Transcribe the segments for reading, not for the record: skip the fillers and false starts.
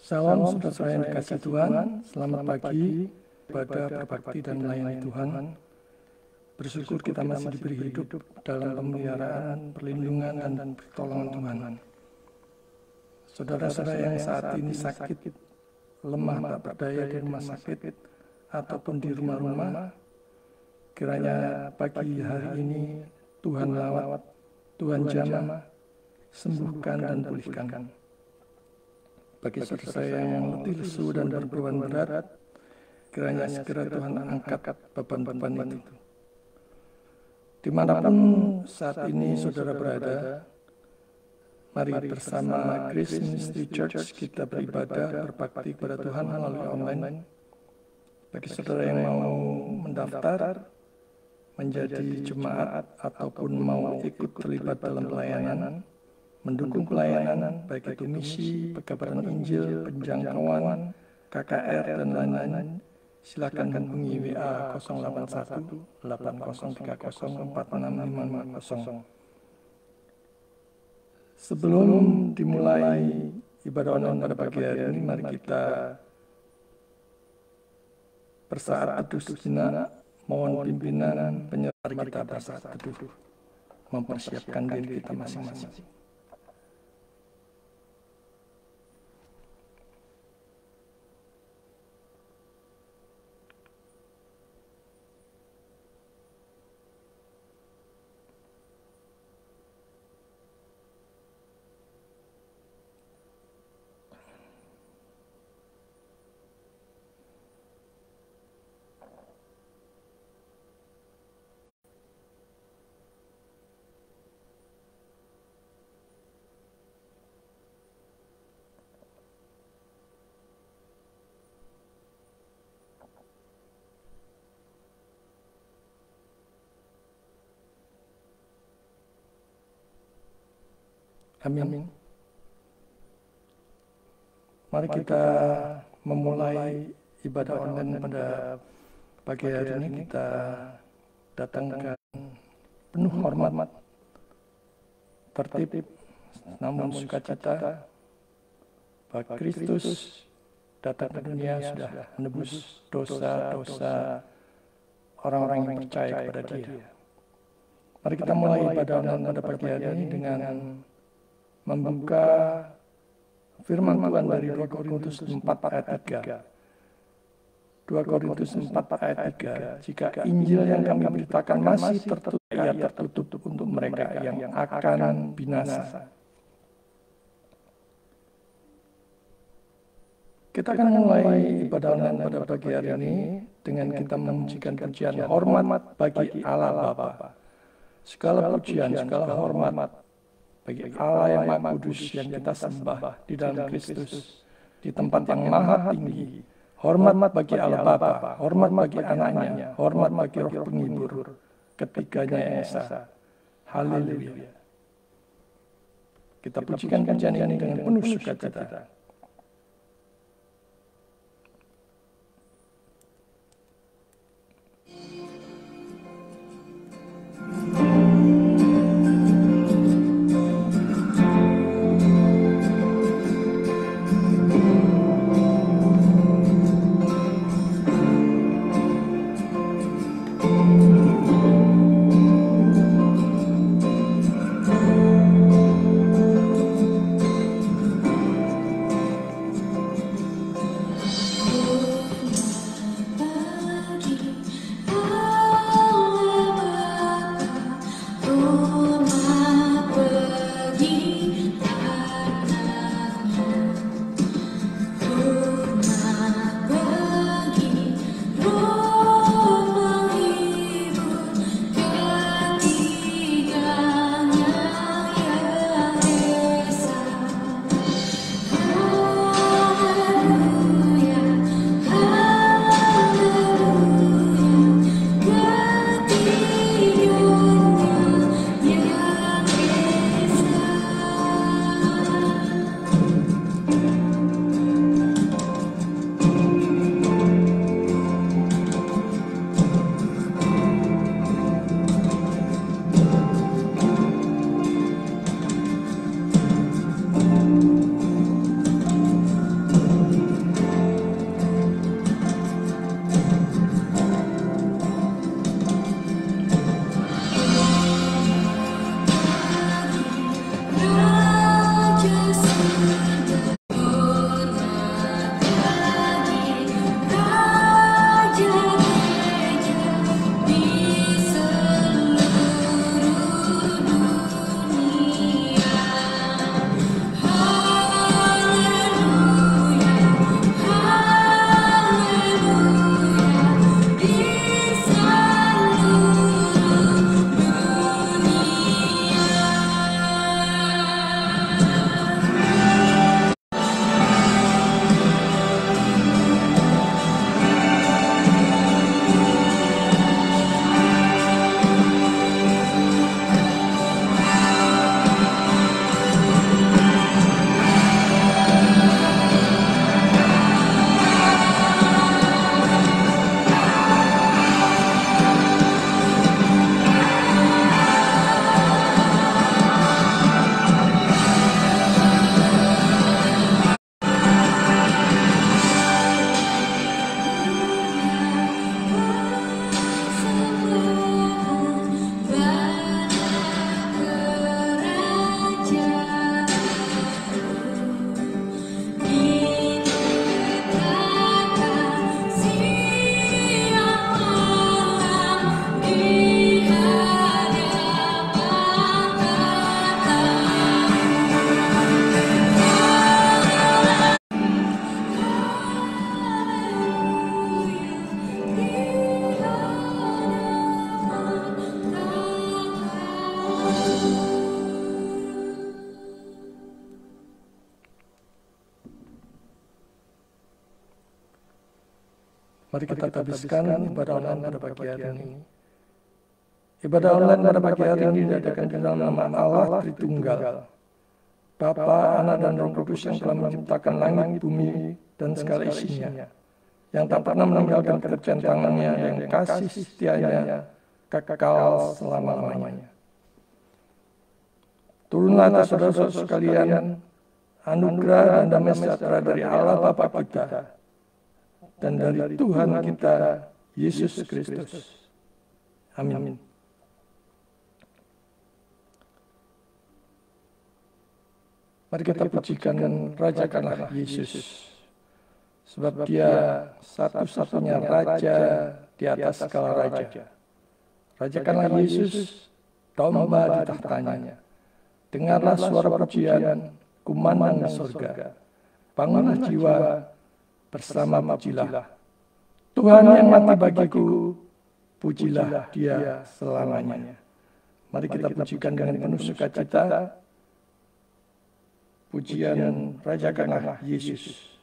Salam saudara yang dikasih Tuhan, selamat pagi, ibadah, berbakti dan melayani Tuhan. Bersyukur kita masih diberi hidup dalam pemeliharaan, perlindungan dan pertolongan Tuhan. Saudara-saudara yang saat ini sakit, lemah, tak berdaya di rumah sakit ataupun di rumah-rumah, kiranya pagi hari ini Tuhan lawat, Tuhan jamah, sembuhkan dan pulihkan. Bagi saudara yang letih, lesu dan berbeban berat, kiranya segera Tuhan angkat beban-beban itu. Dimanapun saat ini saudara berada, mari bersama Grace Ministry Church kita beribadah, berbakti kepada Tuhan melalui online. Bagi saudara yang mau mendaftar, menjadi jemaat ataupun mau ikut terlibat dalam pelayanan, mendukung pelayanan, baik itu misi, pekabaran Injil, penjangkauan, KKR, dan lain-lain, silakan hubungi WA 081 8030 465550. Sebelum dimulai ibadah online pada pagi hari ini, mari kita bersaat teduh sejenak, mohon pimpinan penyerta kita bersaat teduh, mempersiapkan diri kita masing-masing. Amin. Mari kita memulai ibadah online pada pagi hari ini. Kita datangkan penuh hormat, tertib, namun sukacita bahwa Kristus datang ke dunia sudah menebus dosa-dosa orang-orang yang percaya kepada Dia. Mari kita mulai ibadah online pada pagi hari ini dengan membuka firman Tuhan dari 2 Korintus 4 ayat 3. 2 Korintus 4 ayat 3. Jika Injil yang kami beritakan masih tertutup, ia tertutup untuk mereka yang akan binasa. Kita akan mulai ibadah online pada pagi hari ini dengan kita memujikan pujian hormat bagi Allah Bapa. Segala pujian, segala hormat bagi Allah yang Maha Kudus yang kita sembah di dalam Kristus, di tempat yang maha tinggi. Hormat bagi Allah Bapa, hormat bagi anaknya, hormat bagi Roh Penghibur, ketiganya yang esa. Haleluya. Kita pujikan pujian ini dengan penuh sukacita. Mari kita habiskan ibadah online pada pagi hari ini. Ibadah online pada pagi hari ini diadakan di dalam nama Allah Tritunggal, Bapa, Anak, dan Roh Kudus yang telah menciptakan langit, bumi, dan segala isinya, yang tak pernah meninggalkan pekerjaan tangannya, yang kasih setianya kekal selama-lamanya. Turunlah atas saudara-saudara sekalian anugerah dan damai sejahtera dari Allah Bapa kita dan dari Tuhan kita Yesus Kristus. Amin. Mari kita pujikan dan rajakanlah Yesus, sebab Dia satu-satunya Raja di atas segala raja. Rajakanlah Yesus, domba di tahtanya. Dengarlah suara pujian, kumandang surga. Bangunlah jiwa, bersama pujilah. Tuhan yang mati bagiku, pujilah Dia selamanya. Mari kita pujikan dengan penuh sukacita. Pujian rajakanlah Yesus.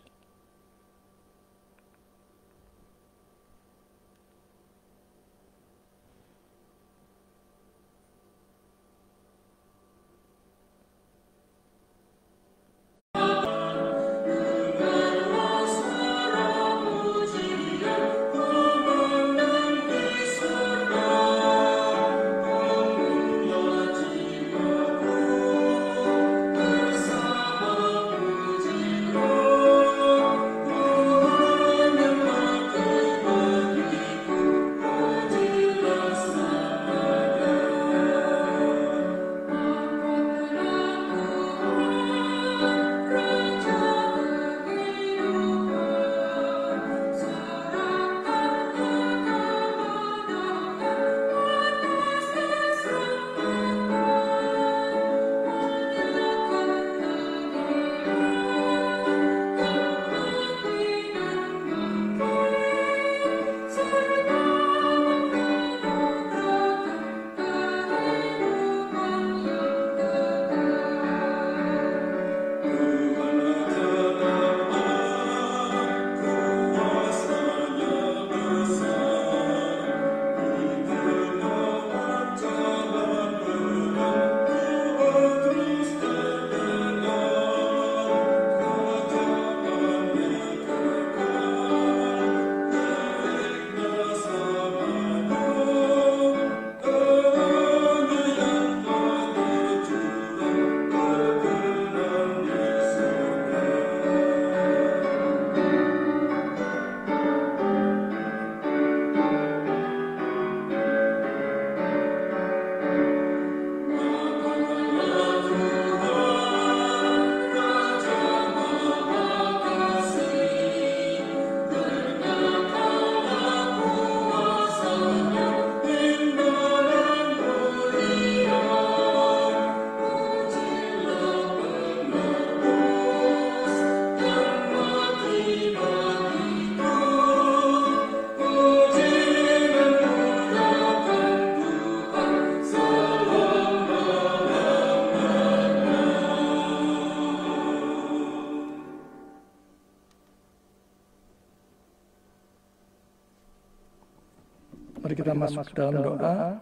Mari kita masuk ke dalam doa.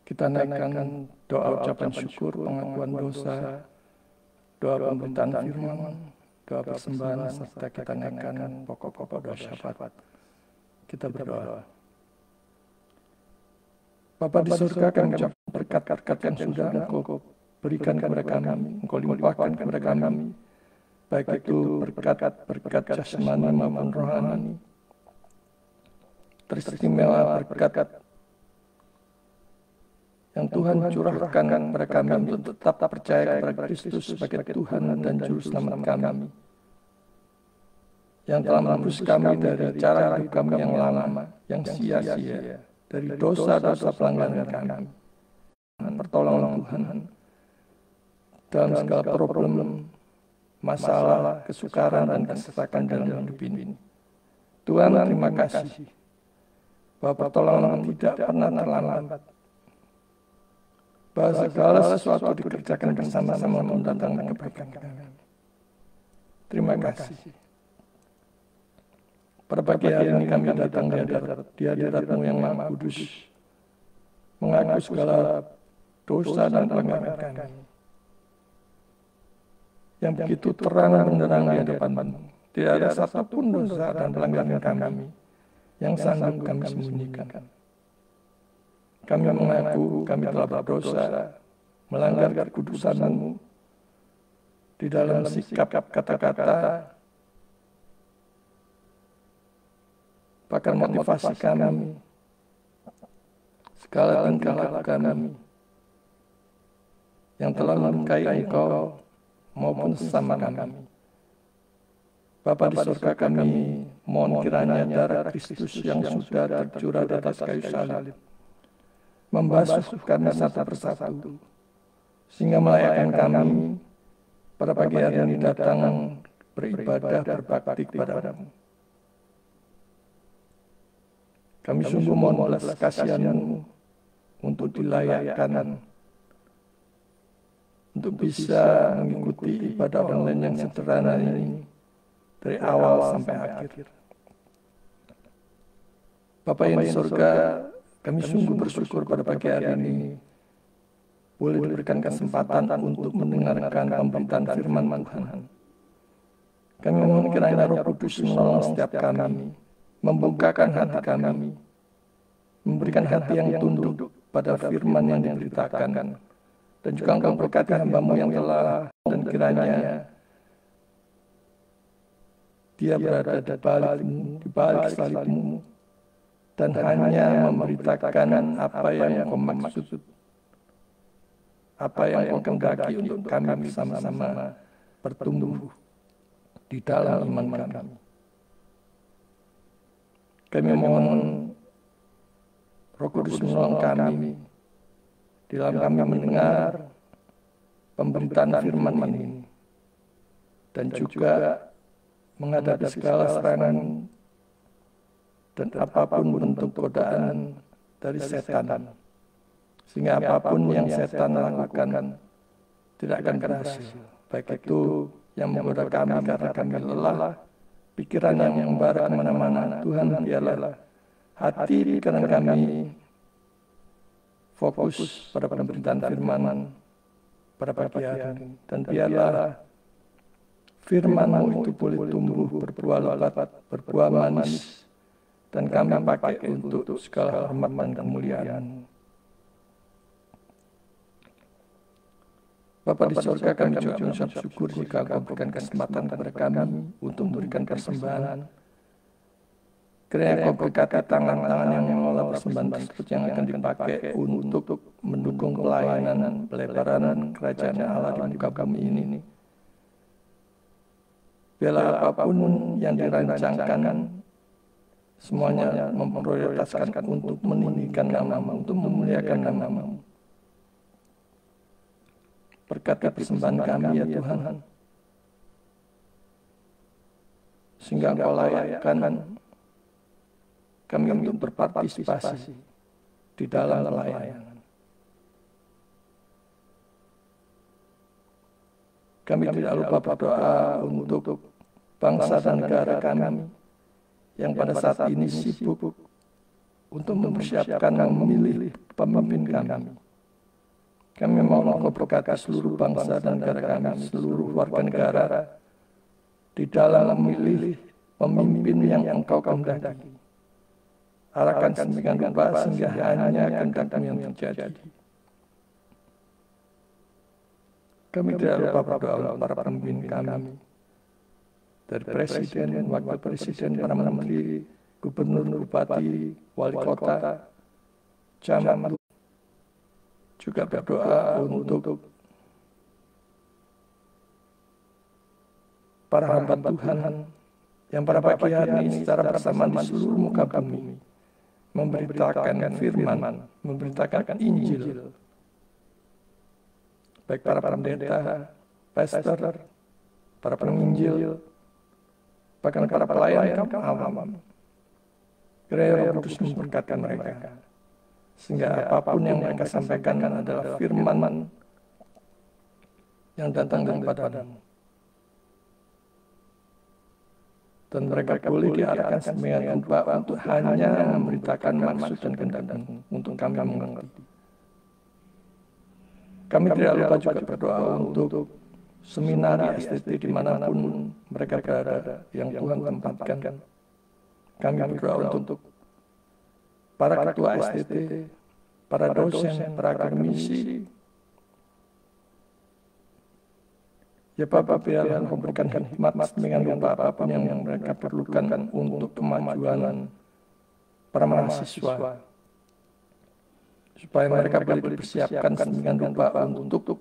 Kita naikkan doa ucapan syukur, pengakuan dosa, doa pemberitaan firman, doa persembahan, serta kita naikkan pokok-pokok doa syafaat. Kita berdoa. Bapa di surga, kami ucapkan berkat-berkat yang sudah Engkau berikan kepada kami, Engkau limpahkan kepada kami, baik itu berkat jasmani maupun rohani. Teristimewa berkat yang Tuhan curahkan kepada kami untuk tetap percaya kepada Kristus sebagai Tuhan dan Juru Selamat kami, yang telah menebus kami dari cara hidup kami yang lama, yang sia-sia, dari dosa-dosa pelanggaran kami. Pertolongan Tuhan dalam segala problem, masalah, kesukaran, dan kesesakan dalam hidup ini. Tuhan, terima kasih bahwa pertolongan tidak pernah terlambat, bahwa segala sesuatu dikerjakan bersama-sama mendatangkan kebaikan kami. Terima kasih. Pada pagi hari ini kami datang di hadirat-Mu yang Maha Kudus, mengaku segala dosa dan pelanggaran kami, yang begitu terang benderang di hadapan-Mu. Tidak ada satupun dosa dan pelanggaran kami yang sanggup kami sembunyikan. Kami mengaku kami telah berdosa, melanggar kekudusan-Mu di dalam sikap, kata-kata, bahkan motivasi kami, segala tingkah laku kami yang telah melukai Engkau maupun sesama kami. Bapa di surga, kami mohon kiranya darah Kristus yang sudah tercurah di atas kayu salib membasuh kami satu persatu, sehingga melayakkan kami pada pagi hari ini datang beribadah berbakti kepada-Mu. Kami sungguh mohon belas kasihan-Mu untuk dilayakkan, untuk bisa mengikuti ibadah online yang sederhana ini dari awal sampai akhir. Bapa yang di surga, kami sungguh bersyukur pada pagi hari ini boleh diberikan kesempatan untuk mendengarkan pemberitaan firman Tuhan. Kami mohon kiranya Roh Kudus menolong setiap kami, membukakan hati kami, memberikan hati yang tunduk pada firman yang diberitakan, dan juga Engkau berkati hamba-Mu yang telah, dan kiranya dia berada di balik salib-Mu, dan hanya memberitakan apa yang Engkau maksud, apa yang Engkau kehendaki untuk kami bersama-sama bertumbuh di dalam iman kami. Kami mohon Roh Kudus menolong kami di dalam kami mendengar pemberitaan firman ini, dan juga menghadapi segala serangan dan apapun bentuk godaan dari setan, sehingga apapun yang setan lakukan tidak akan berhasil, baik itu yang menggoda kami karena kami lelah, pikiran yang membara kemana-mana. Tuhan, biarlah hati pikiran kami fokus pada pemberitaan firman pada pagi hari ini, dan biarlah firman-Mu itu boleh tumbuh, berbuah lebat, berbuah manis, dan kami pakai untuk segala hormat dan kemuliaan. Bapa di surga, kami juga mengucap syukur jika Engkau berikan kesempatan kepada kami untuk memberikan persembahan. Kiranya Engkau berkati tangan-tangan yang mengelola persembahan tersebut yang akan dipakai untuk mendukung pelayanan pelebaran kerajaan Allah di muka bumi ini. Biarlah apapun yang dirancangkan, semuanya memprioritaskan untuk meninggikan nama-Mu, untuk memuliakan nama-Mu. Berkati persembahan kami ya Tuhan, sehingga Engkau layakkan kami untuk berpartisipasi di dalam pelayanan. Kami tidak lupa berdoa untuk bangsa dan negara kami yang pada saat ini sibuk untuk mempersiapkan dan memilih pemimpin kami. Kami mohon Engkau berkati seluruh bangsa dan negara kami, seluruh warga negara di dalam memilih pemimpin yang Engkau kehendaki. Arahkan sedemikian rupa sehingga hanya kehendak-Mu yang terjadi. Kami tidak lupa berdoa untuk para pemimpin kami, dari presiden, wakil presiden, para menteri, gubernur, bupati, wali kota, camat, juga berdoa untuk para hamba Tuhan yang pada pagi hari ini secara bersamaan di seluruh muka bumi memberitakan firman, memberitakan Injil, baik para pendeta, pastor, para penginjil, bahkan para pelayan kaum awam. Kiranya Roh Kudus memberkati mereka, sehingga apapun yang mereka sampaikan adalah firman yang datang daripada-Mu. Dan mereka boleh diarahkan sedemikian rupa untuk hanya memberitakan maksud dan kehendak-Mu untuk kami mengerti. Kami tidak lupa juga berdoa untuk seminari STT dimanapun mereka berada yang Tuhan tempatkan. Kami berdoa untuk para ketua STT, para dosen, para akademisi. Ya Bapak, biarlah Engkau berikan hikmat dengan rupa apapun yang mereka perlukan untuk kemajuan para mahasiswa. Supaya mereka boleh dipersiapkan dengan rupa untuk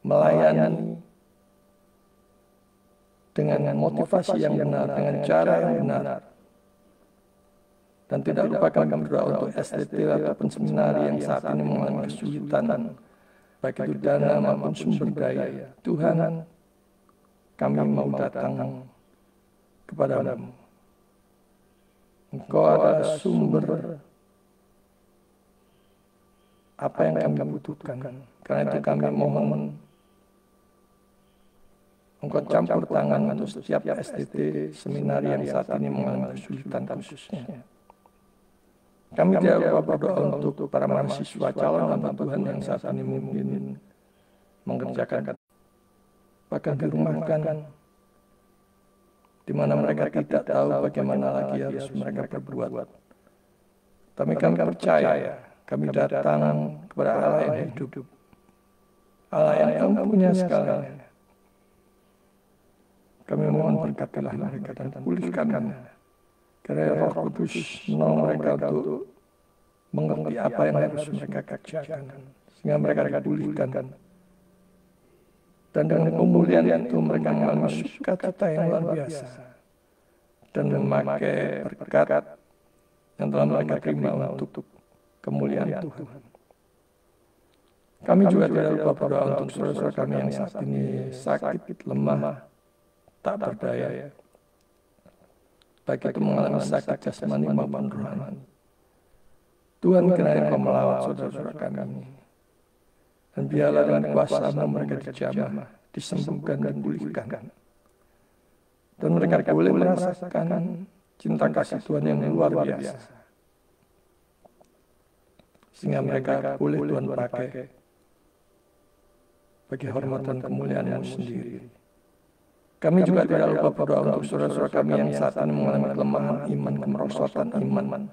melayani dengan motivasi yang benar, dengan cara yang benar. Dan tidak lupa kami berdoa untuk STT ataupun seminari yang saat ini mengalami kesulitan, baik itu dana maupun sumber daya. Tuhan, kami mau datang kepada-Mu. Engkau adalah sumber apa yang kami butuhkan. Karena itu kami mohon Engkau campur tangan untuk setiap STT seminari yang saat ini mengalami kesulitan khususnya. Kami tidak lupa berdoa untuk para mahasiswa calon hamba Tuhan yang saat ini mungkin mengerjakan bahkan dirumahkan, di mana mereka tidak tahu bagaimana lagi harus mereka berbuat. Tapi kami percaya, kami datang kepada Allah yang hidup, Allah yang punya segalanya. Kami mohon berkatilah mereka dan pulihkan karena Roh Kudus menolong mereka untuk mengerti apa yang harus mereka kerjakan, sehingga mereka dipulihkan. Dan dengan pemulihan itu mereka mengalami sukacita yang luar biasa dan memakai berkat yang telah mereka terima untuk kemuliaan Tuhan. Kami juga tidak lupa berdoa untuk saudara-saudara kami yang saat ini sakit, lemah, tak berdaya, baik itu mengalami sakit jasmani maupun rohani. Tuhan, kiranya Kau melawat saudara-saudara kami, dan biarlah dengan kuasa-Mu mereka dijamah, disembuhkan dan dipulihkan. Dan mereka boleh merasakan cinta kasih Tuhan yang luar biasa, sehingga mereka boleh Tuhan pakai bagi hormat dan kemuliaan-Mu sendiri. Kami juga tidak lupa berdoa untuk saudara-saudara kami yang saat ini mengalami kelemahan iman, kemerosotan iman,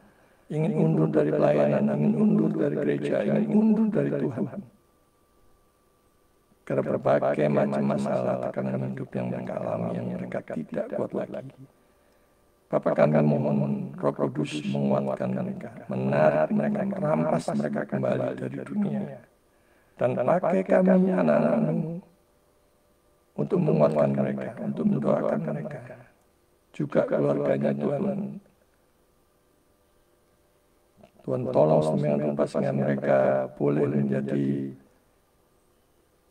ingin undur dari pelayanan, ingin undur dari gereja, ingin undur dari Tuhan. Karena berbagai macam masalah tekanan hidup yang mereka alami, yang mereka tidak kuat lagi. Bapak, kami mohon Roh Kudus menguatkan mereka, menarik mereka, merampas mereka kembali dari dunia. Dan pakai kami anak-anak-Mu untuk menguatkan mereka, untuk mendoakan mereka. Juga keluarganya Tuhan. Tuhan tolong semua rupa sehingga mereka boleh menjadi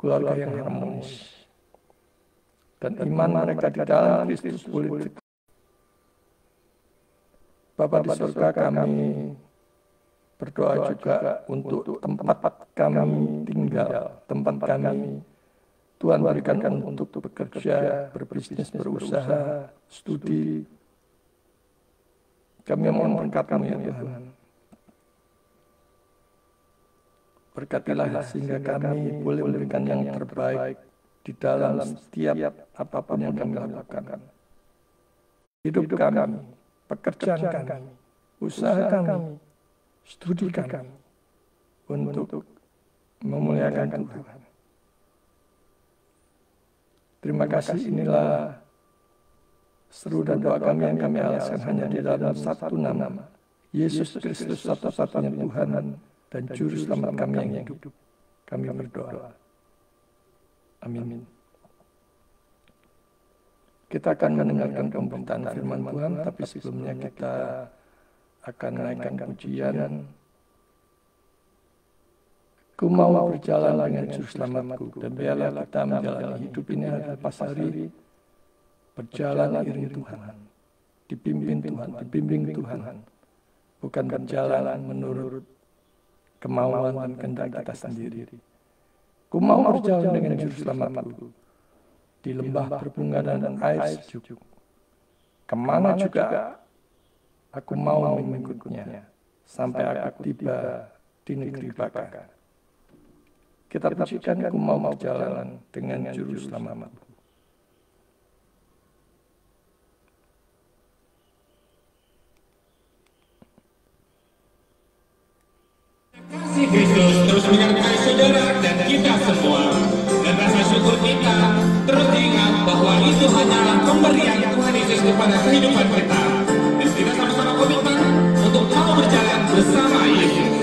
keluarga yang harmonis. Dan iman mereka di dalam Kristus boleh. Bapa di surga, kami berdoa juga untuk tempat kami tinggal, tempat kami Tuhan berikan untuk bekerja, berbisnis, berusaha, studi. Kami mohon berkat-Mu ya Tuhan. Berkatilah sehingga kami boleh memberikan yang terbaik di dalam setiap apapun yang kami lakukan. Hidup kami, pekerjaan kami, usaha kami, studi kami, untuk memuliakan Tuhan. Terima kasih, inilah seru dan doa kami yang kami alaskan hanya di dalam satu nama, Yesus Kristus satu-satunya Tuhan dan Juru Selamat kami yang hidup. Kami berdoa. Amin. Kita akan mendengarkan pemberitaan firman Tuhan, tapi sebelumnya kita akan naikkan pujian. Ku mau berjalan dengan Juru Selamatku, dan biarlah kita menjalani hidup ini hari lepas hari, berjalan iring Tuhan, dipimpin Tuhan, dibimbing Tuhan, bukan berjalan menurut kemauan dan kehendak kita sendiri. Ku mau berjalan dengan Juru Selamatku di lembah berbunga dan air sejuk, kemana juga aku mau mengikutnya, sampai aku tiba di negeri baka. Kita pujikan, aku mau berjalan dengan juru selamatku. Kasih Kristus terus menyertai saudara dan kita semua. Dan rasa syukur kita terus diingat bahwa itu hanyalah pemberian Tuhan Yesus kepada kehidupan kita. Dan kita sama-sama komitmen untuk mau berjalan bersama Yesus.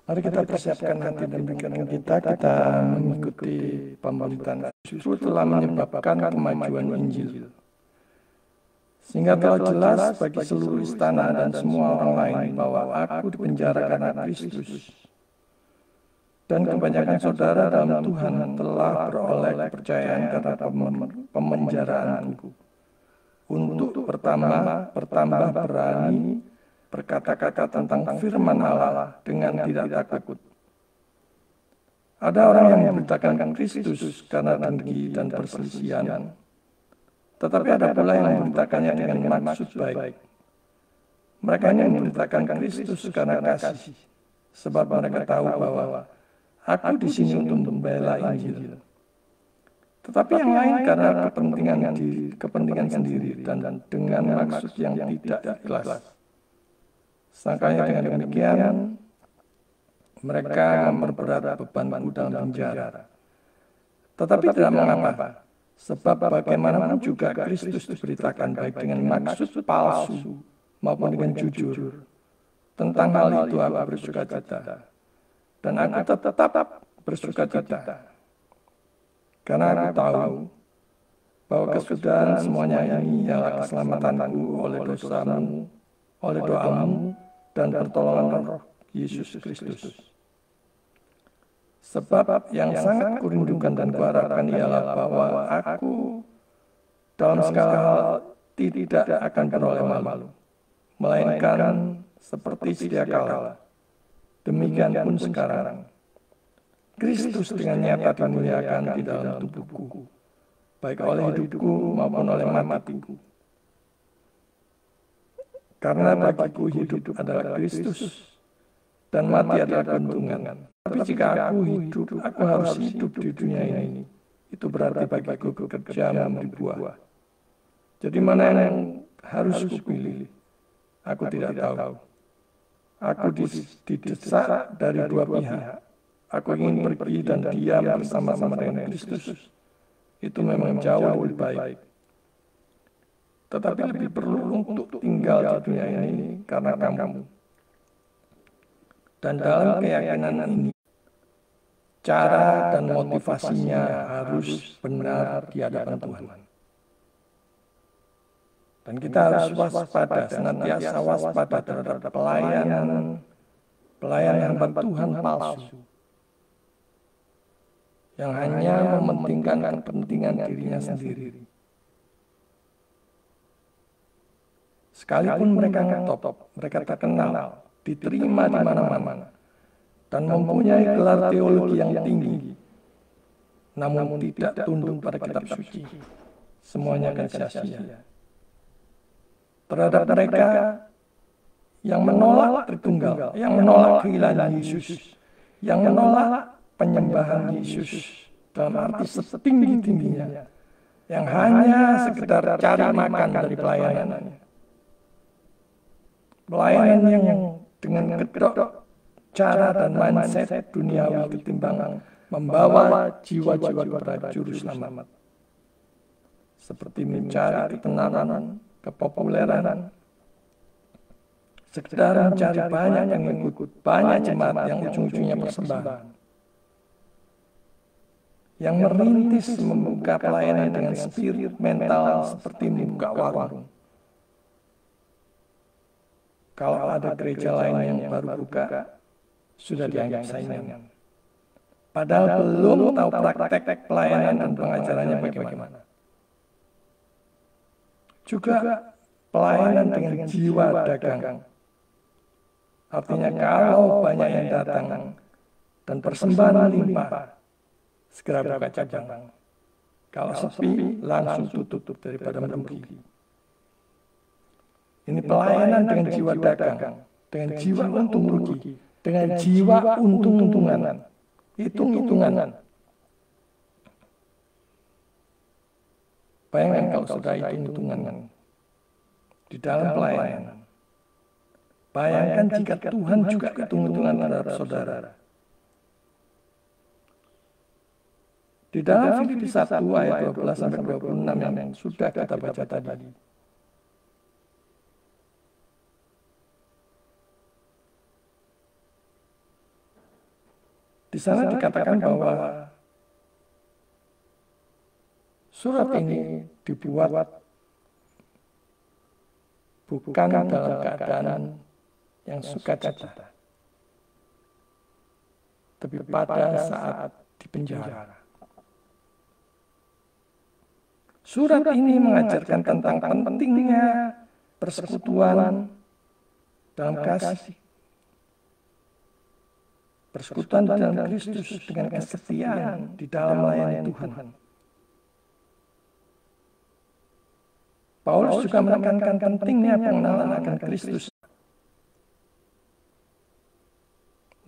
Mari kita persiapkan hati dan pikiran kita mengikuti pemberitaan justru telah menyebabkan kemajuan Injil. Sehingga telah jelas bagi seluruh istana dan semua orang lain bahwa aku dipenjara karena Kristus. Dan kebanyakan saudara dalam Tuhan telah beroleh kepercayaan karena pemenjaraanku. Untuk bertambah berani berkata-kata tentang firman Allah dengan tidak takut. Ada orang yang memberitakan Kristus karena dengki dan perselisihan, tetapi ada pula yang memberitakannya dengan maksud baik. Mereka ini memberitakan Kristus karena kasih, sebab mereka tahu bahwa aku di sini untuk membela Injil. Tetapi yang lain karena kepentingan sendiri dan dengan maksud yang tidak ikhlas. Sangkanya dengan demikian, mereka memperberat bebanku dalam penjara. Tetapi tidak mengapa, sebab bagaimanapun juga Kristus diberitakan baik dengan maksud palsu maupun dengan jujur. Tentang hal itu aku bersukacita, dan aku tetap bersukacita, karena aku tahu bahwa kesudahan semuanya ini ialah keselamatanku oleh dosamu, oleh doamu, dan pertolongan Roh Yesus Kristus. Sebab yang sangat kurindukan dan kuharapkan ialah bahwa aku dalam segala hal tidak akan beroleh malu, melainkan seperti sedia kala, demikian pun sekarang, Kristus dengan nyata dimuliakan di dalam tubuhku, baik oleh hidupku maupun oleh matiku. Karena bagiku hidup adalah Kristus, dan mati adalah keuntungan. Tapi jika aku hidup, aku harus hidup di dunia ini. Itu berarti bagiku bekerja memberi buah. Jadi mana yang harus kupilih? Aku tidak tahu. Aku didesak dari dua pihak. Aku ingin pergi dan diam bersama-sama dengan Kristus. Itu memang jauh lebih baik. Tetapi lebih perlu untuk tinggal di dunia ini karena kamu. Dan dalam keyakinan ini, cara dan motivasinya harus benar di hadapan Tuhan. Dan kita harus waspada, senantiasa waspada terhadap pelayanan hamba Tuhan palsu, yang hanya mementingkan kepentingan dirinya sendiri. Sekalipun mereka ngetop, mereka terkenal, diterima di mana-mana, dan mempunyai gelar teologi yang tinggi, namun tidak tunduk pada kitab suci, semuanya akan sia-sia. Terhadap mereka yang menolak Tritunggal, yang menolak kehilangan Yesus, yang menolak penyembahan Yesus dalam arti setinggi-tingginya, yang hanya sekedar cari makan dari pelayanannya. Pelayanan yang dengan kedok cara dan mindset duniawi ketimbang membawa jiwa-jiwa kepada juru selamat. Seperti mencari ketenaran, kepopuleran, sekedar mencari banyak yang mengikut, banyak jemaat yang ujung-ujungnya persembahan, yang merintis membuka pelayanan dengan spirit mental seperti membuka warung. Kalau ada gereja lain yang baru buka, sudah dianggap saingan. Padahal belum tahu praktek pelayanan dan pengajarannya bagaimana. Juga pelayanan dengan jiwa dagang. Artinya kalau banyak yang datang dan persembahan melimpah, segera buka cabang. Kalau sepi, langsung tutup daripada merugi. Ini pelayanan dengan jiwa dagang, dengan jiwa untung rugi, dengan jiwa untung-untungan, hitung-hitungan. Bayangkan kalau sudah hitung-hitungan di dalam pelayanan. Bayangkan jika Tuhan juga hitung-hitungan terhadap saudara. Di dalam Filipi 1 ayat 12-26 yang sudah kita baca tadi. Di sana dikatakan bahwa surat ini dibuat bukan dalam keadaan yang sukacita, tapi pada saat di penjara. Surat ini mengajarkan tentang pentingnya persekutuan dalam kasih, persekutuan dalam Kristus dengan kesetiaan di dalam melayani Tuhan. Paulus juga menekankan pentingnya pengenalan akan Kristus.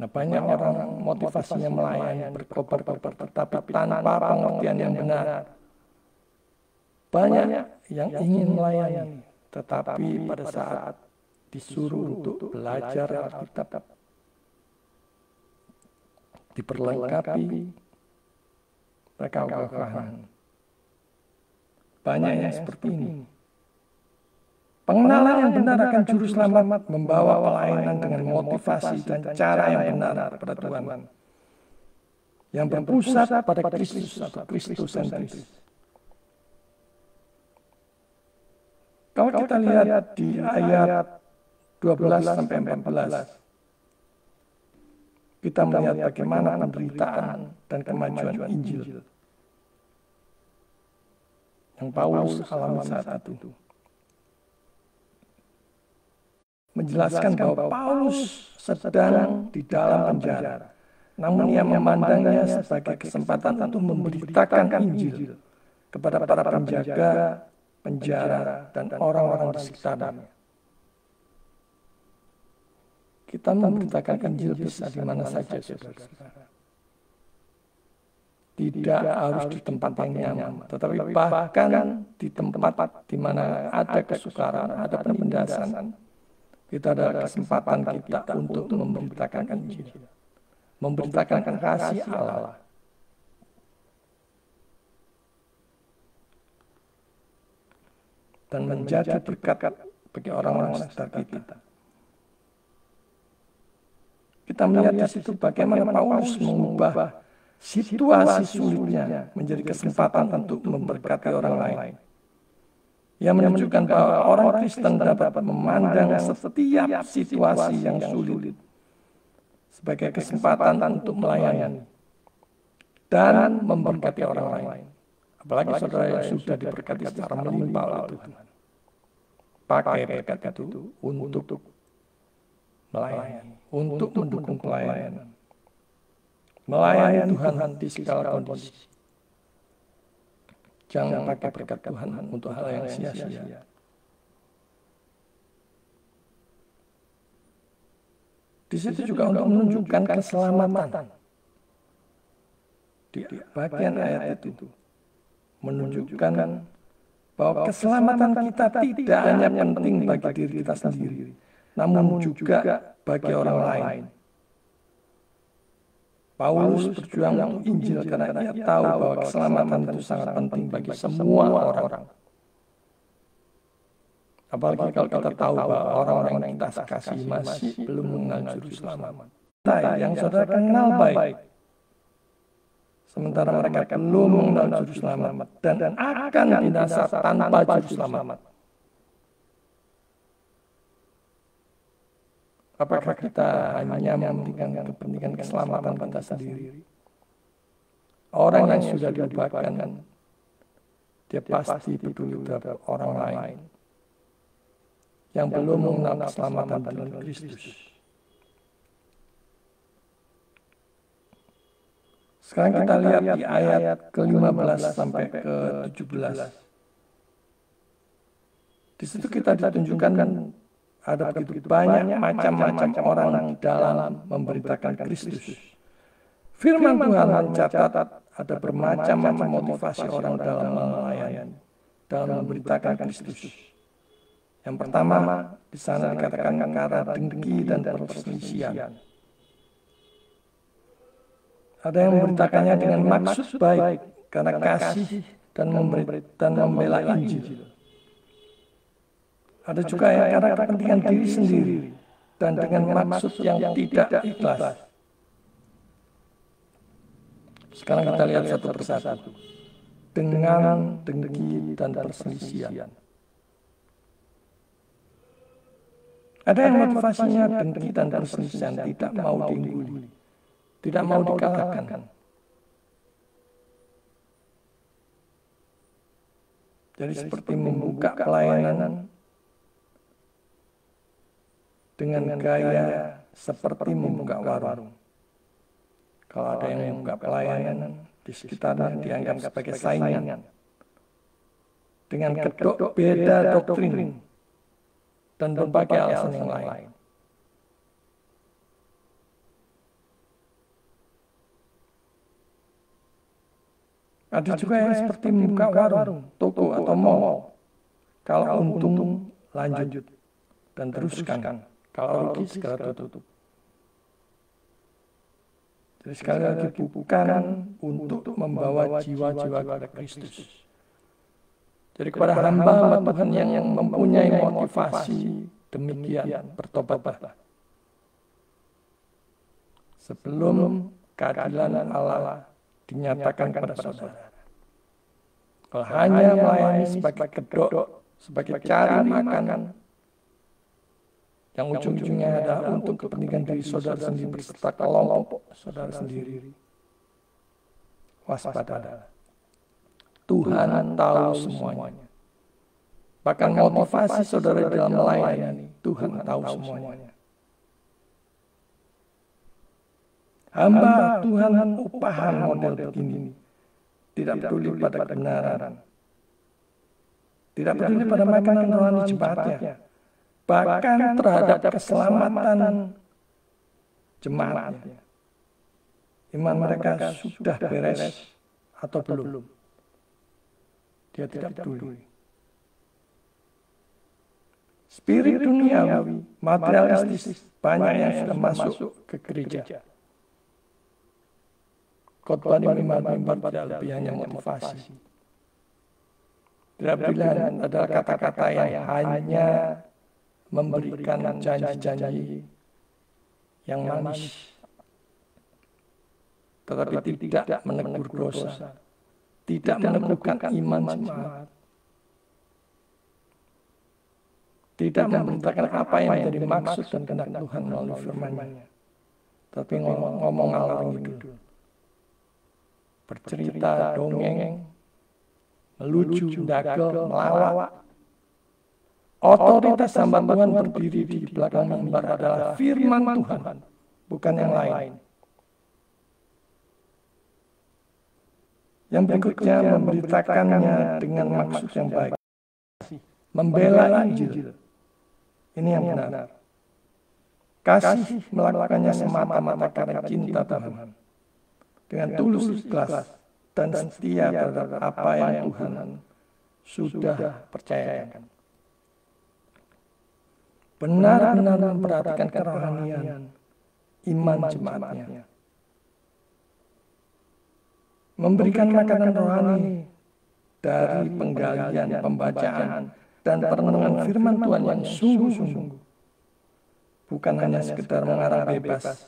Nah, banyak orang motivasinya melayani, berkobar-kobar, tetapi tanpa pengertian yang benar. Banyak yang ingin melayani, tetapi pada saat disuruh untuk belajar Alkitab, diperlengkapi rekah-rekahan. Banyak yang seperti ini. Pengenalan yang benar akan juru selamat membawa pelayanan dengan motivasi dan cara yang benar kepada Tuhan, yang berpusat pada Kristus atau Kristosentris. Kalau kita lihat di ayat 12-14, kita melihat bagaimana penderitaan dan kemajuan Injil yang Paulus alami saat itu. Menjelaskan bahwa Paulus sedang di dalam penjara, namun ia memandangnya sebagai kesempatan untuk memberitakan Injil kepada para penjaga penjara dan orang-orang di sekitarnya. Kita memberitakan Injil bisa di mana saja, saudara-saudara. Tidak harus di tempat yang nyaman, tetapi bahkan di tempat di mana ada kesukaran, ada penindasan, kita ada kesempatan kita untuk memberitakan Injil, memberitakan kasih Allah. Dan menjadi berkat bagi orang-orang sekitar kita. Kita melihat di situ bagaimana Paulus mengubah situasi sulitnya menjadi kesempatan untuk memberkati orang lain. Yang menunjukkan bahwa orang Kristen dapat memandang setiap situasi yang sulit sebagai kesempatan untuk melayani dan memberkati orang lain. Apalagi saudara yang sudah diberkati secara melimpah oleh Tuhan. Pakai berkat itu untuk melayani, untuk mendukung pelayanan. Melayani Tuhan di segala kondisi. Jangan pakai berkat Tuhan untuk hal yang sia-sia. Di situ juga untuk menunjukkan keselamatan. Di bagian ayat itu menunjukkan bahwa keselamatan kita tidak hanya penting bagi diri kita sendiri, namun juga bagi orang lain. Paulus berjuang untuk Injil karena ia tahu bahwa keselamatan itu sangat penting bagi semua orang. Apalagi kalau kita tahu bahwa orang-orang yang kita kasih masih belum mengenal juru selamat. Yang saudara kenal baik, sementara mereka belum mengenal juru selamat dan akan binasa tanpa juru selamat. Apakah kita hanya mementingkan kepentingan keselamatan kita sendiri? Orang yang sudah diubahkan, dia pasti peduli terhadap orang lain yang belum mengenal keselamatan dalam Kristus. Sekarang kita lihat di ayat ke-15 sampai ke-17. Di situ kita ditunjukkan ada begitu banyak macam-macam orang dalam memberitakan Kristus. Firman Tuhan mencatat ada bermacam-macam motivasi orang dalam melayani, dalam memberitakan Kristus. Yang pertama, di sana dikatakan karena dengki dan perselisihan. Ada yang memberitakannya dengan maksud baik, karena kasih dan membela Injil. Ada juga yang karena kepentingan diri sendiri dan dengan maksud yang tidak ikhlas. Sekarang kita lihat satu persatu. Dengan dengki dan perselisihan. Ada yang motivasinya dengki dan perselisihan, tidak mau diungguli, tidak mau dikalahkan. Jadi seperti membuka pelayanan dengan gaya seperti membuka warung. Kalau ada yang membuka pelayanan di sekitarnya dianggap sebagai saingan. Dengan kedok beda doktrin dan berbagai alasan yang lain. Ada juga yang seperti membuka warung, toko atau mall. Kalau untung lanjut dan teruskan. Kalau rugi segera tutup. Jadi sekali lagi bukan untuk membawa jiwa-jiwa kepada Kristus. Jadi kepada hamba Tuhan yang mempunyai motivasi demikian, bertobatlah. Sebelum keadilan Allah dinyatakan kepada saudara. Kalau hanya melayani sebagai kedok, sebagai cari makan, yang ujung-ujungnya adalah untuk kepentingan diri saudara sendiri beserta kelompok saudara sendiri, waspada. Tuhan tahu semuanya. Bahkan motivasi saudara dalam melayani, Tuhan tahu semuanya. Hamba Tuhan upahan model begini tidak peduli pada kebenaran, tidak peduli pada makanan rohani jemaatnya, bahkan terhadap keselamatan jemaatnya. Iman mereka sudah beres atau belum, dia tidak peduli. Spirit duniawi, materialistis, banyak yang sudah masuk ke gereja. Khotbah di mimbar tidak lebih hanya motivasi. Tidak pilihan adalah kata-kata yang hanya memberikan janji-janji yang manis, tetapi tidak menegur dosa, tidak meneguhkan iman jemaat, tidak memberitakan apa yang menjadi maksud dan kehendak Tuhan melalui firman-Nya, tapi ngomong ngalor ngidul, bercerita dongeng, melucu, dagel, melawak. Otoritas hamba Tuhan berdiri di belakang mimbar adalah firman Tuhan, bukan yang lain. Yang berikutnya memberitakannya dengan maksud yang baik, membela Injil. Ini yang benar. Kasih melakukannya semata-mata karena cinta Tuhan, dengan tulus ikhlas dan setia terhadap apa yang Tuhan sudah percayakan. Benar-benar memperhatikan kerohanian iman jemaatnya, memberikan makanan rohani dari penggalian, pembacaan, dan perenungan firman Tuhan yang sungguh-sungguh, bukan hanya sekedar mengarang bebas,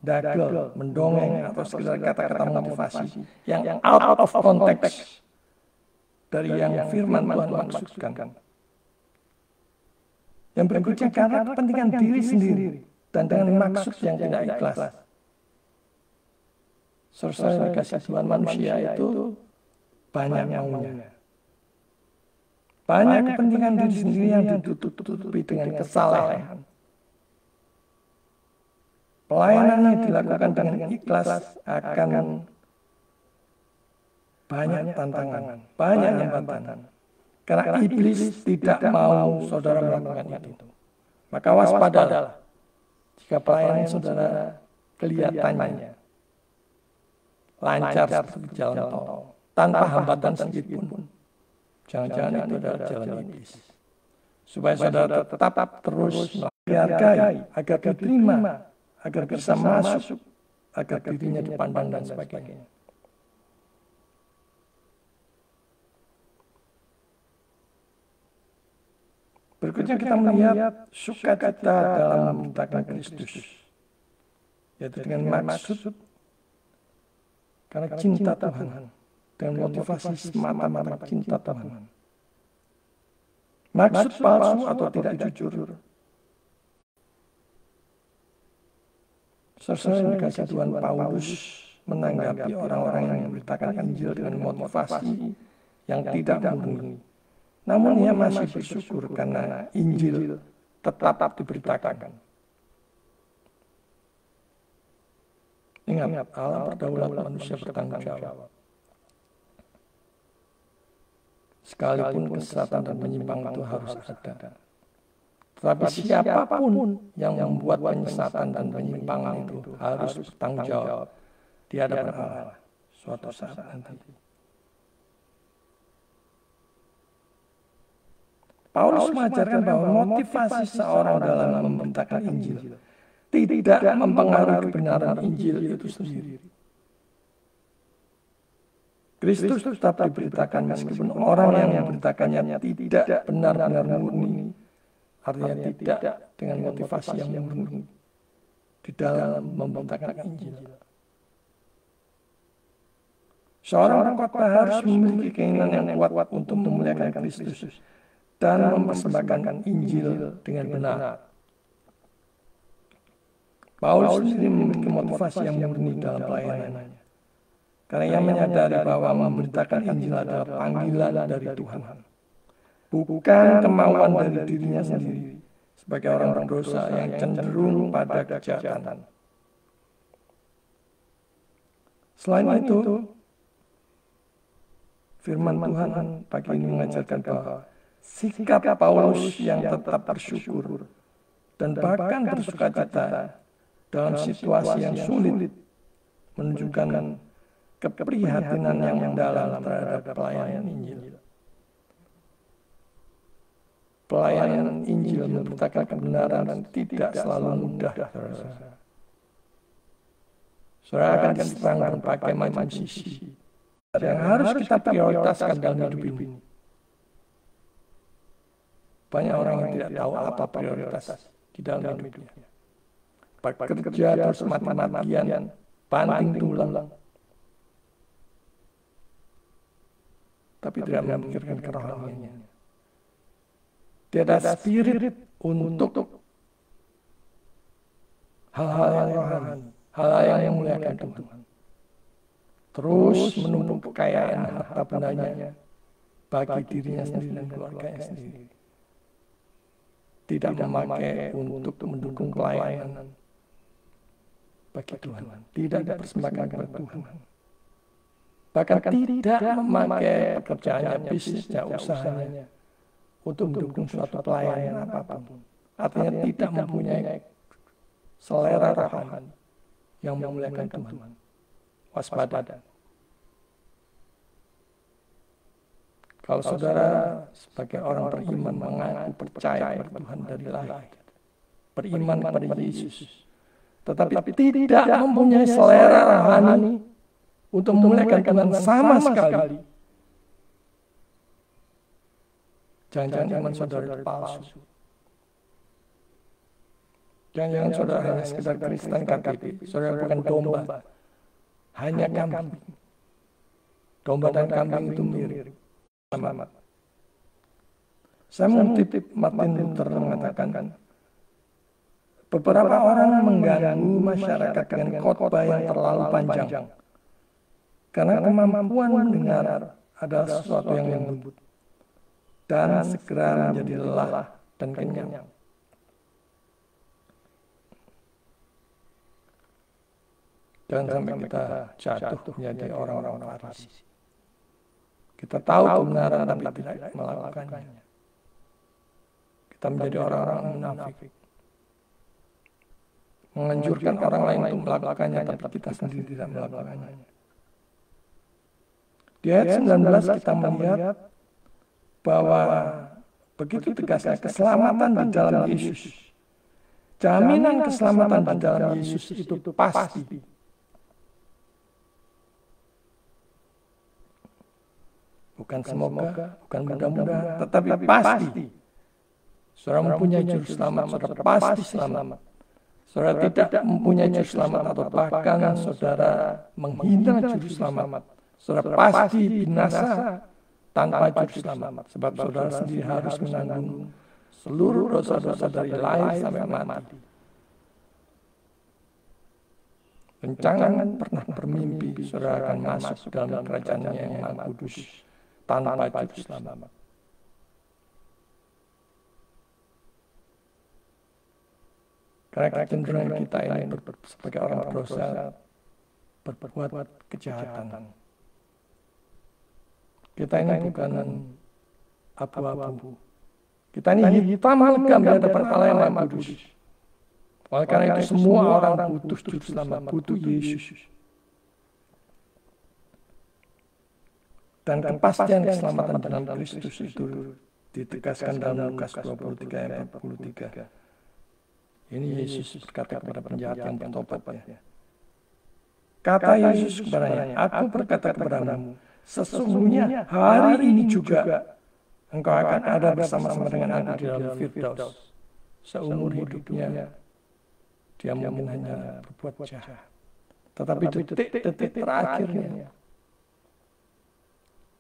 dagel, mendongeng, atau sekedar kata-kata motivasi yang out of context dari yang firman Tuhan maksudkan. Yang berikutnya karena kepentingan diri sendiri dan dengan maksud yang tidak ikhlas. Selesai dikasih Tuhan manusia itu banyak maunya. Banyak kepentingan diri sendiri yang ditutup-tutupi dengan kesalahan. Pelayanan yang dilakukan dengan ikhlas akan banyak tantangan, banyak hambatan. Karena iblis tidak mau saudara melakukan itu. Maka waspadalah jika pelayanan saudara kelihatannya lancar seperti jalan tol, tanpa hambatan sedikit pun. Jangan-jangan itu adalah jalan iblis. Supaya saudara tetap terus menghargai, agar diterima, agar bisa masuk, agar dirinya dipandang dan sebagainya. Berikutnya kita melihat sukacita dalam memberitakan Kristus, yaitu dengan maksud karena cinta Tuhan, dengan motivasi semata-mata cinta Tuhan. Maksud palsu atau tidak jujur, sesuai dikasih Tuhan Paulus menanggapi orang-orang yang memberitakan Injil dengan motivasi yang tidak murni. Namun ia masih bersyukur karena Injil tetap diberitakan. Ingat, Allah berdaulat, manusia bertanggung jawab. Sekalipun kesesatan dan penyimpangan itu harus ada. Tetapi siapapun yang membuat penyesatan dan penyimpangan itu harus bertanggung jawab di hadapan Allah suatu saat nanti. Paulus mengajarkan bahwa motivasi seorang dalam memberitakan Injil tidak mempengaruhi kebenaran Injil itu sendiri. Kristus tetap diberitakan meskipun orang yang memberitakannya tidak benar-benar murni, artinya tidak dengan motivasi yang murni di dalam memberitakan Injil. Seorang pengkhotbah harus memiliki keinginan yang kuat untuk memuliakan Kristus dan mempersembahkan Injil dengan benar. Paulus sendiri memiliki motivasi yang murni dalam pelayanannya, karena ia menyadari bahwa memberitakan Injil adalah panggilan dari Tuhan, bukan kemauan dari dirinya sendiri sebagai orang berdosa yang cenderung pada kejahatan. Selain itu, firman Tuhan pagi ini mengajarkan bahwa sikap Paulus yang tetap bersyukur dan bahkan bersukacita dalam situasi yang sulit menunjukkan keprihatinan yang mendalam terhadap pelayanan Injil. Pelayanan Injil memberitakan kebenaran tidak selalu mudah, saudara. Saudara akan diserang berbagai macam sisi yang harus kita prioritaskan dalam hidup ini. Banyak orang yang tidak tahu apa prioritas di dalam hidupnya. Bekerja terus mati-matian, banting tulang, tapi tidak memikirkan kerohaniannya. Tidak ada spirit untuk hal-hal yang rohani, hal-hal yang memuliakan Tuhan. Terus menumpuk kekayaan harta bendanya bagi dirinya sendiri dan keluarganya sendiri. Tidak memakai untuk mendukung pelayanan bagi Tuhan. Tidak dipersembahkan kepada Tuhan. Bahkan tidak memakai pekerjaannya, bisnisnya, usahanya untuk mendukung suatu pelayanan apapun. Artinya tidak mempunyai selera rohani yang memuliakan Tuhan. Waspada. Kalau saudara sebagai orang beriman mengaku percaya kepada Tuhan dari lahir, beriman kepada Yesus, tetapi tidak mempunyai selera rohani untuk memuliakan Tuhan sama sekali, jangan-jangan iman saudara itu palsu. Jangan-jangan saudara hanya sekedar Kristen KTP, saudara bukan domba, hanya kambing. Domba dan kambing itu mirip. Selamat. Saya mengutip Martin Luther mengatakan, beberapa orang mengganggu masyarakat dengan khotbah yang terlalu panjang, karena kemampuan mendengar adalah sesuatu yang lembut dan segera menjadi lelah dan kenyang. Jangan sampai kita jatuh menjadi orang-orang Farisi. Kita tahu kebenaran tapi tidak melakukannya. Kita menjadi orang-orang munafik. Menganjurkan orang lain untuk melakukannya tapi kita sendiri tidak melakukannya. Di ayat 19 kita melihat bahwa begitu tegasnya keselamatan di dalam Yesus. Jaminan keselamatan di dalam Yesus itu pasti. Bukan semoga, bukan mudah-mudahan, tetapi pasti. Saudara mempunyai juru selamat, saudara pasti selamat. Saudara tidak mempunyai juru selamat atau bahkan saudara menghina juru selamat, saudara pasti binasa tanpa juru selamat. Sebab saudara sendiri harus menanggung seluruh dosa-dosa dari lahir sampai mati. Dan jangan pernah bermimpi saudara akan masuk dalam kerajaan yang Maha Kudus tanpa juru selamat. Karena kecenderungan kita ini sebagai orang berdosa berbuat kejahatan. Kita ini bukan abu-abu. Kita ini hitam legam di hadapan Allah yang Maha Kudus. Oleh karena itu semua orang butuh juru selamat, butuh Yesus. Dan kepastian keselamatan dalam Kristus itu ditegaskan dalam Lukas 23 ayat 43. Ini Yesus berkata kepada penjahat yang bertobat ya. Kata Yesus kepadanya, aku berkata kepadamu, sesungguhnya hari ini juga engkau akan ada bersama-sama dengan aku di dalam Firdaus. Seumur hidupnya dia mungkin hanya berbuat jahat, tetapi detik-detik terakhirnya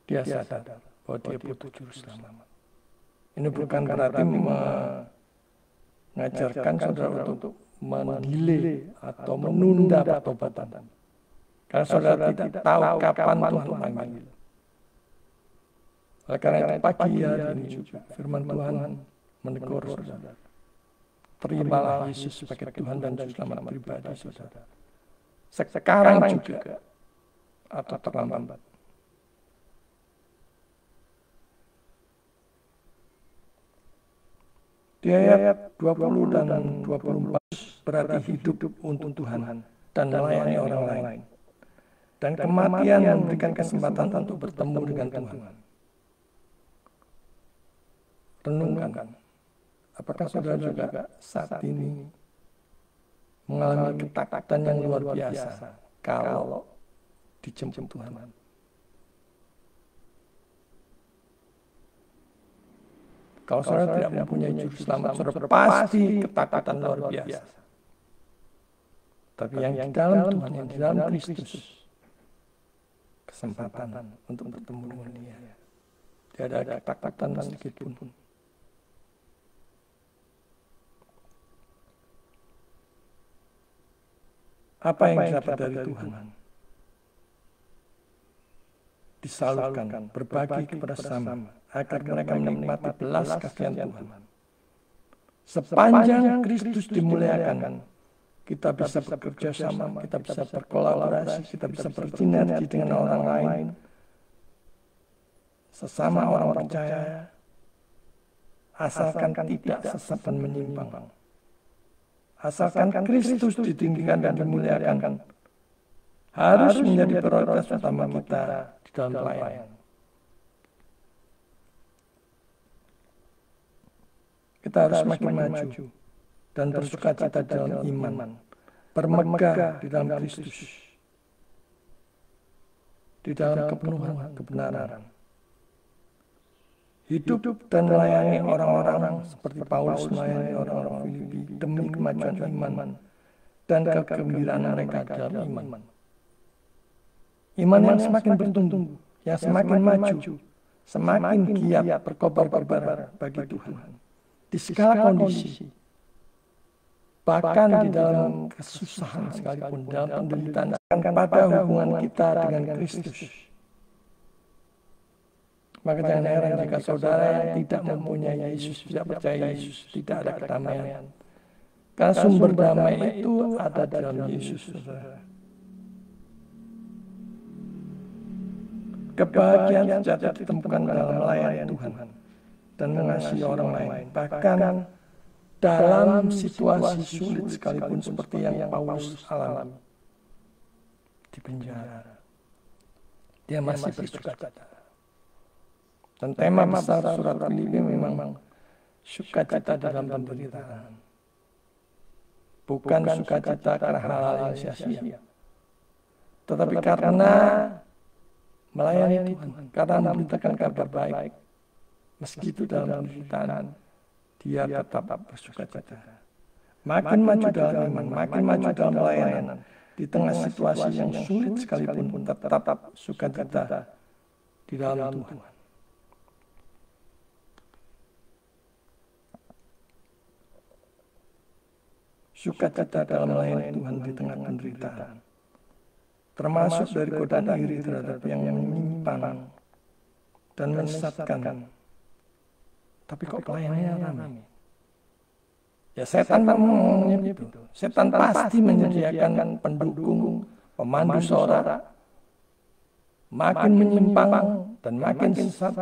dia sadar bahwa dia butuh juru selamat. Ini bukan berarti mengajarkan saudara untuk mendelay atau menunda pertobatan. Karena saudara tidak tahu kapan Tuhan memanggil. Oleh karena itu pagi hari ini juga firman Tuhan menegur saudara. Terimalah Yesus sebagai Tuhan dan Juru Selamat pribadi saudara. Sekarang juga atau terlambat. Di ayat 20 dan 24 berarti hidup untuk Tuhan dan melayani orang lain. Dan kematian memberikan kesempatan untuk bertemu dengan Tuhan. Renungkan, apakah saudara juga saat ini mengalami ketakutan yang luar biasa kalau dijemput Tuhan? Kalau saudara tidak mempunyai juru selamat, saudara pasti ketakutan luar biasa. Tapi yang di dalam Tuhan, yang di dalam Kristus, kesempatan untuk bertemu dengan Dia. Tidak ada ketakutan sedikit pun. Apa yang didapat dari Tuhan? Disalurkan, berbagi kepada sesama, agar mereka menikmati belas kasihan Tuhan. Sepanjang Kristus dimuliakan, kita bisa bekerja sama, kita bisa berkolaborasi, kita bisa bersinergi dengan orang lain, sesama orang percaya, asalkan tidak sesat dan menyimpang. Asalkan Kristus ditinggikan dan dimuliakan, harus menjadi prioritas utama kita di dalam pelayanan. Kita harus semakin maju dan bersukacita dalam iman, bermegah di dalam Kristus, di dalam kepenuhan kebenaran. Hidup dan melayani orang-orang seperti Paulus melayani orang-orang Filipi demi kemajuan iman dan kegembiraan mereka dalam iman. Iman yang semakin bertumbuh, yang semakin maju, semakin giat berkobar-kobar bagi Tuhan. Di segala kondisi, bahkan di dalam kesusahan sekalipun, dalam penderitaan, pada hubungan kita dengan Kristus. Maka jangan heran jika saudara yang tidak mempunyai Yesus, tidak percaya Yesus, tidak ada kedamaian. Karena sumber damai itu ada dalam Yesus, saudara. Kebahagiaan sejati ditemukan dalam melayani Tuhan dan mengasihi orang lain. Bahkan dalam situasi sulit sekalipun seperti yang Paulus alami di penjara, dia masih bersukacita. Dan tema besar surat Filipi memang sukacita dalam penderitaan. Bukan sukacita karena hal-hal yang sia-sia, tetapi karena melayani Tuhan, karena memberitakan kabar baik. Meski itu dalam penderitaan, dia tetap bersukacita. Makin maju dalam iman, makin maju dalam pelayanan, di tengah situasi yang sulit sekalipun tetap sukacita di dalam Tuhan. Sukacita dalam melayani Tuhan di tengah penderitaan, termasuk dari godaan iri terhadap yang menyimpang dan menyesatkan. Tapi kok pelayanannya ramai? Ya setan maunya itu. Setan pasti menyediakan pendukung, pemandu suara. Makin menyimpang dan makin sesat,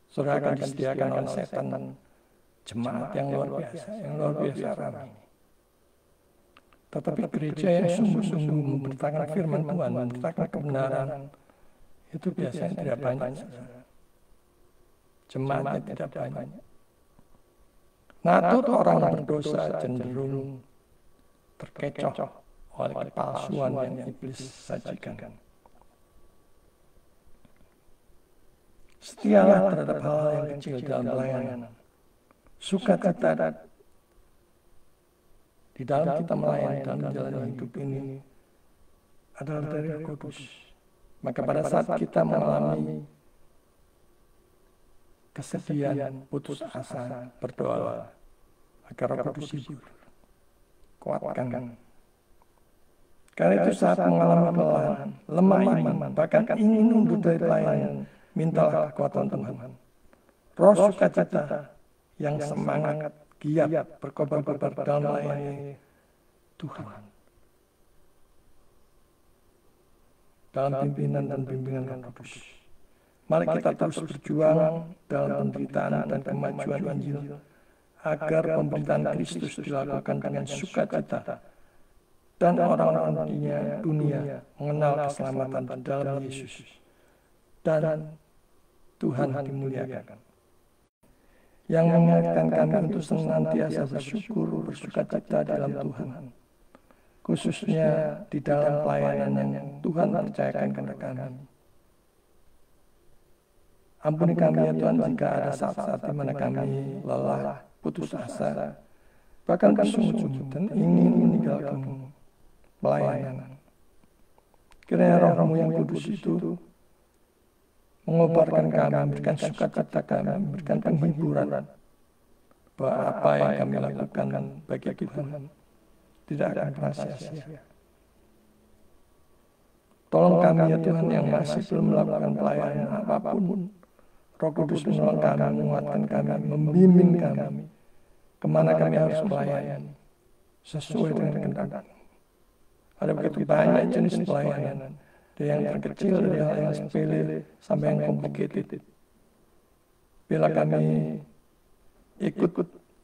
saudara akan disediakan oleh setan jemaat yang luar biasa ramai. Tetapi gereja yang sungguh-sungguh memberitakan firman Tuhan, memberitakan kebenaran, itu biasanya tidak banyak. Jemaatnya tidak banyak. Natur orang berdosa cenderung terkecoh oleh kepalsuan yang iblis sajikan. Setialah terhadap hal yang kecil dalam pelayanan. Sukacita di dalam kita melayani dalam menjalani hidup ini adalah dari Roh Kudus. Maka pada saat kita mengalami kesedihan, putus asa, berdoa agar Roh Kudus hibur, kuatkan. Karena itu saat mengalami kelelahan, lemah iman, bahkan ingin mundur dari pelayanan, mintalah kekuatan Tuhan. Roh sukacita yang semangat, giat, berkobar-kobar dalam melayani Tuhan. Dalam pimpinan dan bimbingan Roh Kudus. Mari kita terus berjuang dalam penderitaan dan kemajuan Injil, agar pemberitaan Kristus dilakukan dengan sukacita, dan orang-orang dunia mengenal keselamatan di dalam Yesus, dan Tuhan dimuliakan. Yang mengingatkan kami untuk senantiasa bersyukur, bersukacita dalam Tuhan, khususnya di dalam pelayanan yang Tuhan percayakan kepada kami. Ampuni kami ya Tuhan jika ada saat-saat di mana kami lelah, putus asa, bahkan bersungut-sungut dan ingin meninggalkan pelayanan. Kiranya Roh-Mu yang kudus itu mengobarkan kami, memberikan sukacita kami, memberikan penghiburan bahwa apa yang kami lakukan bagi Tuhan tidak akan pernah sia-sia. Tolong kami ya Tuhan yang masih belum melakukan pelayanan apapun. Roh Kudus menolong kami, menguatkan kami, membimbing kami kemana kami harus melayani sesuai dengan kehendak. Ada begitu banyak jenis pelayanan, dari yang terkecil, dari hal yang sepele sampai yang complicated. Bila kami ikut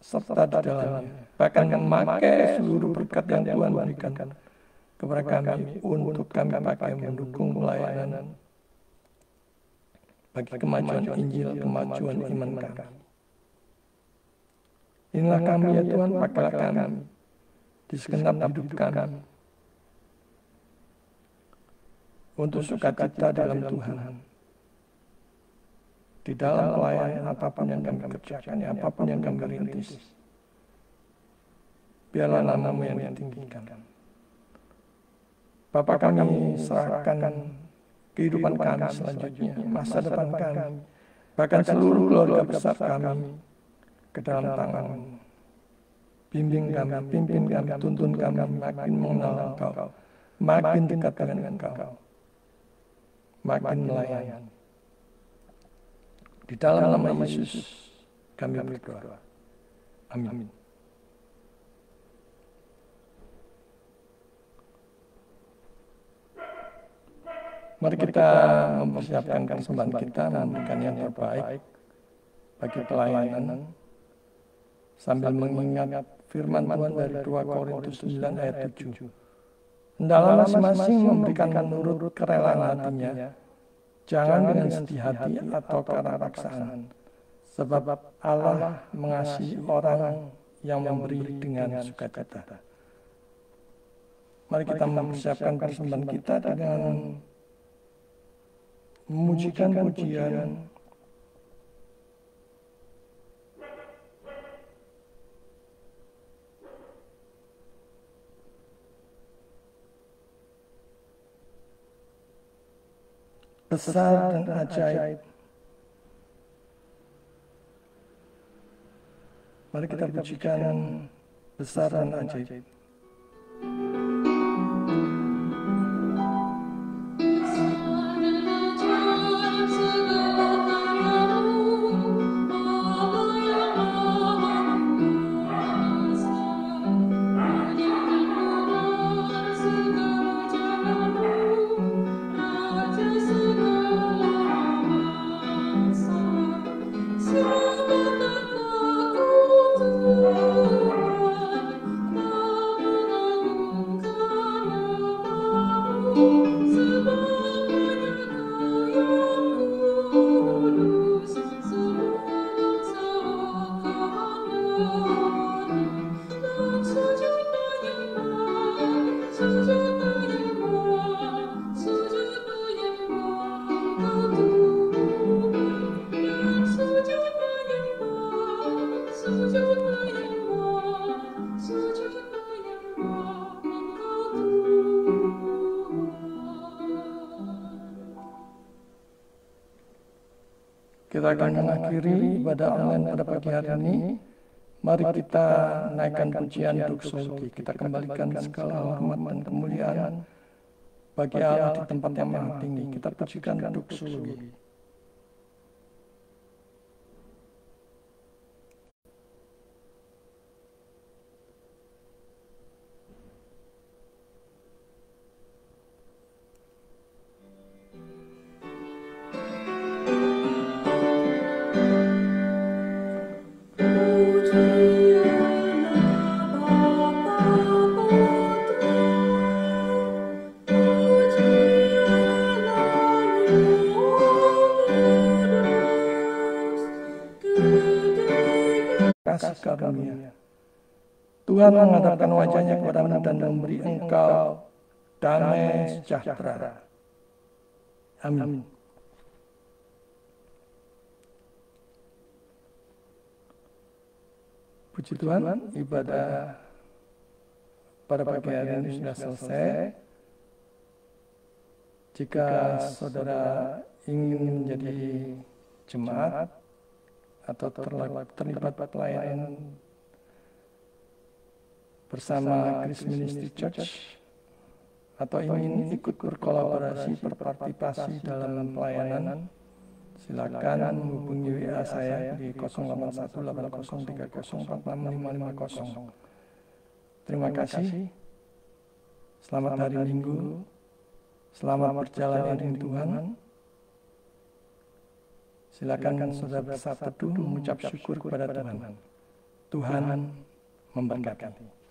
serta di dalamnya, bahkan memakai seluruh berkat yang Tuhan berikan kepada kami untuk kami pakai mendukung pelayanan bagi kemajuan Injil, kemajuan iman kami. Inilah kami ya Tuhan, pakailah kami di segenap hidup kami untuk sukacita dalam Tuhan, di dalam pelayanan apapun yang kami kerjakan, apapun yang kami rintis. Biarlah nama-Mu yang ditinggikan. Bapa, kami serahkan kehidupan kami selanjutnya, masa depan kami, bahkan seluruh keluarga besar kami ke dalam tangan-Mu. Bimbing kami, pimpin kami, tuntun kami makin mengenal Engkau, makin dekat dengan Engkau, makin melayani. Di dalam nama Yesus kami berdoa. Amin. Mari kita mempersiapkan persembahan kita, memberikan yang terbaik bagi pelayanan, sambil mengingat firman Tuhan dari 2 Korintus 9 ayat 7. Hendaklah masing-masing memberikan menurut kerelaan hatinya, jangan dengan sedih hati atau karena paksaan, sebab Allah mengasihi orang yang memberi dengan sukacita. Mari kita mempersiapkan persembahan kita dengan memujikan pujian besar dan ajaib. Mari kita pujikan besar dan ajaib. kita akan mengakhiri ibadah online pada pagi hari ini. Mari kita naikkan pujian doksologi. Kita kembalikan segala hormat dan kemuliaan bagi Allah di tempat yang maha tinggi. Kita pujikan doksologi. Kasih karunia. Tuhan menghadapkan wajahnya kepadamu dan memberi engkau damai sejahtera. Amin. Puji Tuhan, ibadah pada pagi hari ini sudah selesai. Jika saudara ingin menjadi jemaat atau terlibat pelayanan bersama Grace Ministry Church atau ingin ikut berkolaborasi, berpartisipasi dalam pelayanan, silakan menghubungi WA saya di 081803046550. Terima kasih. Selamat hari Minggu. Selamat berjalan dengan Tuhan. Silakan saudara bersatu mengucap syukur kepada Tuhan. Tuhan memberkati.